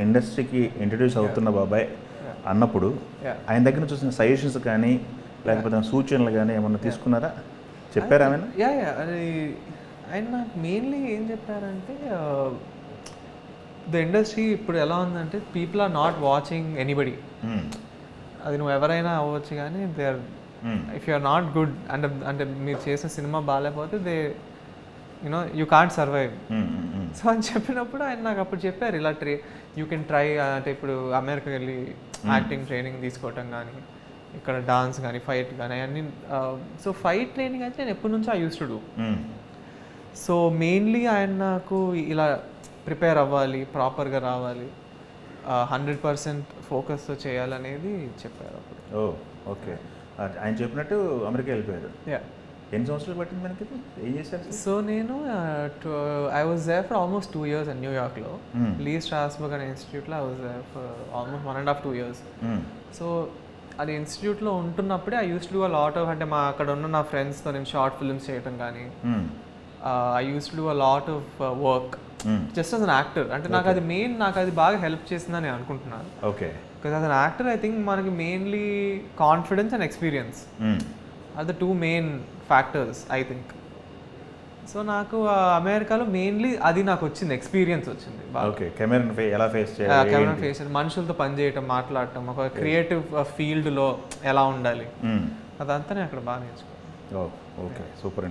ఇండస్ట్రీకి ఇంట్రడ్యూస్ అవుతున్న బాబాయ్ అన్నప్పుడు ఆయన దగ్గర నుంచి వచ్చిన సజెషన్స్ కానీ లేకపోతే సూచనలు కానీ ఏమన్నా తీసుకున్నారా? చెప్పారా ఆమె? అది ఆయన నాకు మెయిన్లీ ఏం చెప్పారంటే ద ఇండస్ట్రీ ఇప్పుడు ఎలా ఉందంటే people are not watching anybody. అది నువ్వు ఎవరైనా అవ్వచ్చు కానీ they are if you are not good అంటే మీరు చేసిన సినిమా బాగాలేకపోతే they you can't survive. So అని చెప్పినప్పుడు ఆయన నాకు అప్పుడు చెప్పారు ఇలా యూ కెన్ ట్రై అంటే ఇప్పుడు అమెరికాకి వెళ్ళి యాక్టింగ్ ట్రైనింగ్ తీసుకోవటం కానీ ఇక్కడ డాన్స్ కానీ ఫైట్ కానీ అవన్నీ. సో ఫైట్ ట్రైనింగ్ అయితే నేను ఎప్పటి నుంచో I used to do. So mainly ఆయన నాకు ఇలా ప్రిపేర్ అవ్వాలి, ప్రాపర్గా రావాలి, 100% ఫోకస్తో చేయాలనేది చెప్పారు అప్పుడు. ఓకే, ఆయన చెప్పినట్టు అమెరికా వెళ్ళిపోయారు. ఎన్ని సంవత్సరాలు పట్టింది మనకి? ఏం చేశారు? సో నేను I was there for almost 2 years in న్యూయార్క్లో లీ స్ట్రాస్బర్గ్ అనే ఇన్స్టిట్యూట్లో I was there for almost 1.5-2 years. So అది ఇన్స్టిట్యూట్లో ఉంటున్నప్పుడే I used to do a lot of అంటే అక్కడ ఉన్న నా ఫ్రెండ్స్తో నేను షార్ట్ ఫిల్మ్స్ చేయటం కానీ I used to do a lot of work just as an actor. అంటే నాకు అది బాగా హెల్ప్ చేసిందని నేను అనుకుంటున్నాను. Okay, because as an actor I think మనకి mainly confidence and experience are the 2 main factors I think. So నాకు అమెరికాలో మెయిన్లీ అది నాకు వచ్చింది, ఎక్స్పీరియన్స్ వచ్చింది. ఓకే, కెమెరాని ఎలా ఫేస్ చేయాలి, కెమెరా ఫేస్ మనుషులతో పనిచేయటం, మాట్లాడటం, ఒక క్రియేటివ్ ఫీల్డ్లో ఎలా ఉండాలి, అదంతా నేను అక్కడ బాగా నేర్చుకున్నాను. Okay, super.